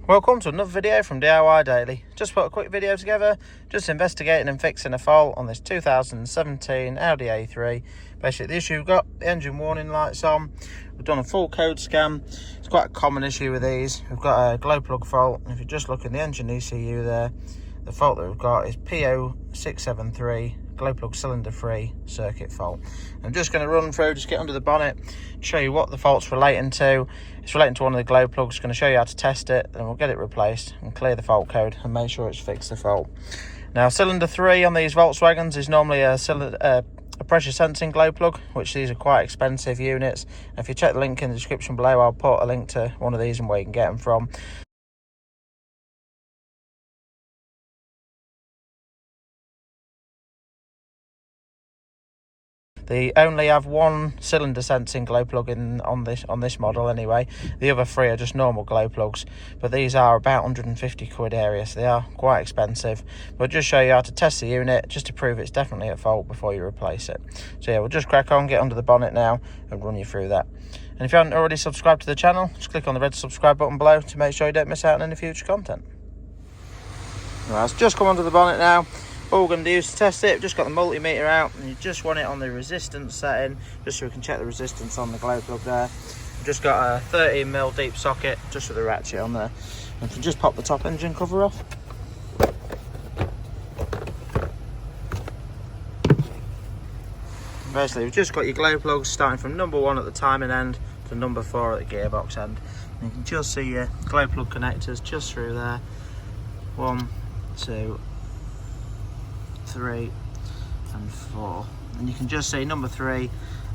Welcome to another video from DIY Daily. Just put a quick video together, just investigating and fixing a fault on this 2017 Audi A3. Basically the issue we've got, the engine warning lights on. We've done a full code scan. It's quite a common issue with these. We've got a glow plug fault, and if you just look in the engine ECU there, the fault that we've got is P0673 glow plug cylinder free circuit fault. I'm just going to run through, just get under the bonnet, show you what the fault's relating to. It's relating to one of the glow plugs. Going to show you how to test it, then we'll get it replaced and clear the fault code and make sure it's fixed the fault. Now, cylinder 3 on these Volkswagens is normally a pressure sensing glow plug, which these are quite expensive units. If you check the link in the description below, I'll put a link to one of these and where you can get them from. They only have one cylinder sensing glow plug on this model anyway. The other three are just normal glow plugs, but these are about 150 quid area, so they are quite expensive. But just show you how to test the unit, just to prove it's definitely at fault before you replace it. So yeah, we'll just crack on, get under the bonnet now and run you through that. And if you haven't already subscribed to the channel, just click on the red subscribe button below to make sure you don't miss out on any future content. Right, it's just come under the bonnet now. All we're going to do is to test it. We've just got the multimeter out, and you just want it on the resistance setting, just so we can check the resistance on the glow plug there. We've just got a 13mm deep socket, just with a ratchet on there. And if you just pop the top engine cover off. Basically, we've just got your glow plugs starting from number 1 at the timing end to number 4 at the gearbox end. And you can just see your glow plug connectors just through there. 1, 2, 3 and 4, and you can just see number 3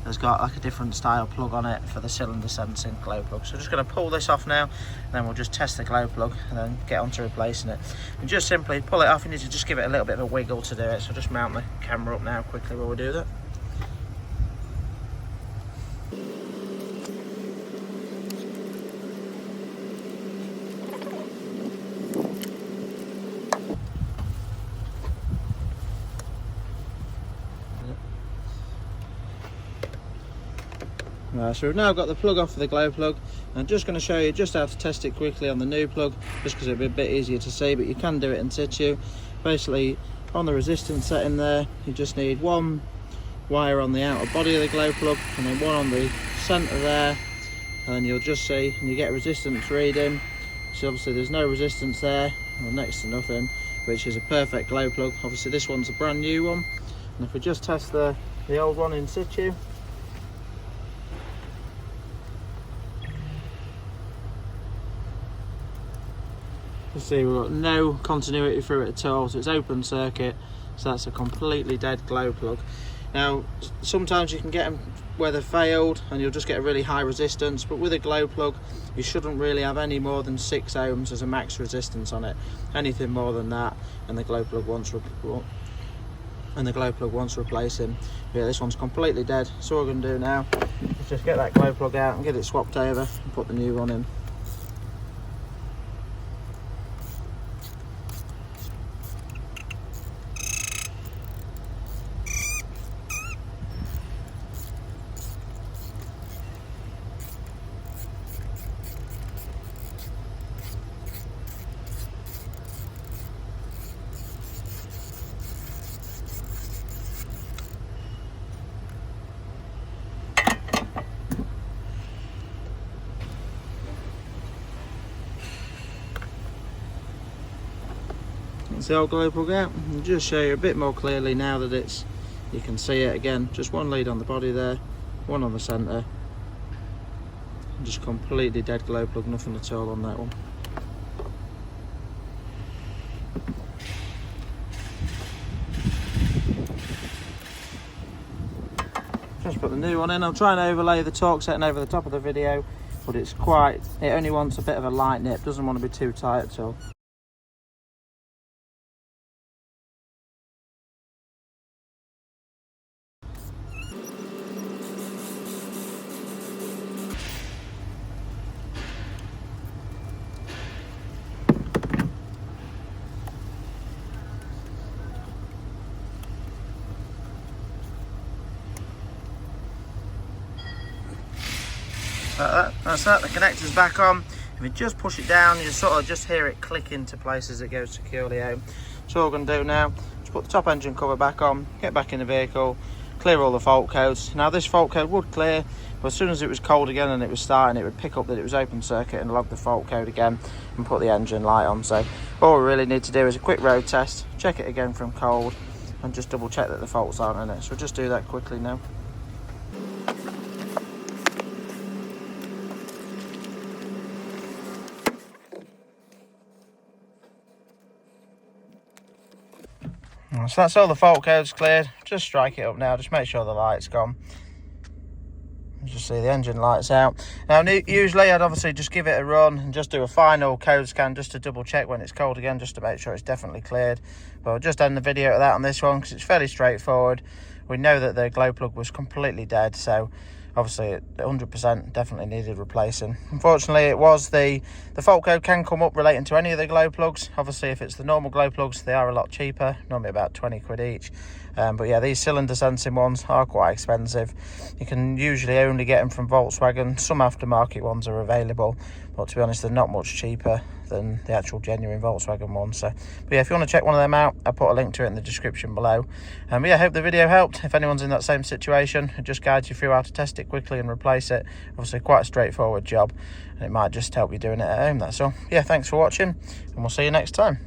has got like a different style plug on it for the cylinder sensing glow plug. So I'm just going to pull this off now, and then we'll just test the glow plug and then get on to replacing it. And just simply pull it off. You need to just give it a little bit of a wiggle to do it, so just mount the camera up now quickly while we do that. Right, so we've now got the plug off for the glow plug. I'm just going to show you just how to test it quickly on the new plug, just because it'll be a bit easier to see, but you can do it in situ. Basically, on the resistance setting there, you just need one wire on the outer body of the glow plug, and then one on the centre there, and then you'll just see, and you get a resistance reading. So obviously there's no resistance there, or next to nothing, which is a perfect glow plug. Obviously this one's a brand new one, and if we just test the old one in situ, you see we've got no continuity through it at all, so it's open circuit, so that's a completely dead glow plug. Now sometimes you can get them where they've failed and you'll just get a really high resistance, but with a glow plug you shouldn't really have any more than 6 ohms as a max resistance on it. Anything more than that and the glow plug wants replacing. Yeah, this one's completely dead, so what we're going to do now is just get that glow plug out and get it swapped over and put the new one in. That's the old glow plug out. I'll just show you a bit more clearly now that you can see it again. Just one lead on the body there, one on the centre. Just completely dead glow plug, nothing at all on that one. Just put the new one in. I'll try and overlay the torque setting over the top of the video, but it only wants a bit of a light nip, doesn't want to be too tight at all. Like that, that's that, the connector's back on. If you just push it down, you sort of just hear it click into place as it goes securely home. So all we're going to do now is put the top engine cover back on, get back in the vehicle, clear all the fault codes. Now this fault code would clear, but as soon as it was cold again and it was starting, it would pick up that it was open circuit and log the fault code again and put the engine light on. So all we really need to do is a quick road test, check it again from cold, and just double check that the faults aren't in it. So we'll just do that quickly now. So that's all the fault codes cleared. Just strike it up now, just make sure the light's gone. Just see the engine lights out. Now usually I'd obviously just give it a run and just do a final code scan just to double check when it's cold again, just to make sure it's definitely cleared. But I'll just end the video at that on this one because it's fairly straightforward. We know that the glow plug was completely dead, so obviously 100% definitely needed replacing. Unfortunately, it was the fault code can come up relating to any of the glow plugs. Obviously, if it's the normal glow plugs, they are a lot cheaper, normally about 20 quid each. But yeah, these cylinder sensing ones are quite expensive. You can usually only get them from Volkswagen. Some aftermarket ones are available, but to be honest, they're not much cheaper than the actual genuine Volkswagen ones. So, but yeah, if you want to check one of them out, I'll put a link to it in the description below. But yeah, I hope the video helped. If anyone's in that same situation, it just guides you through how to test it quickly and replace it. Obviously, quite a straightforward job, and it might just help you doing it at home. That's all. Yeah, thanks for watching, and we'll see you next time.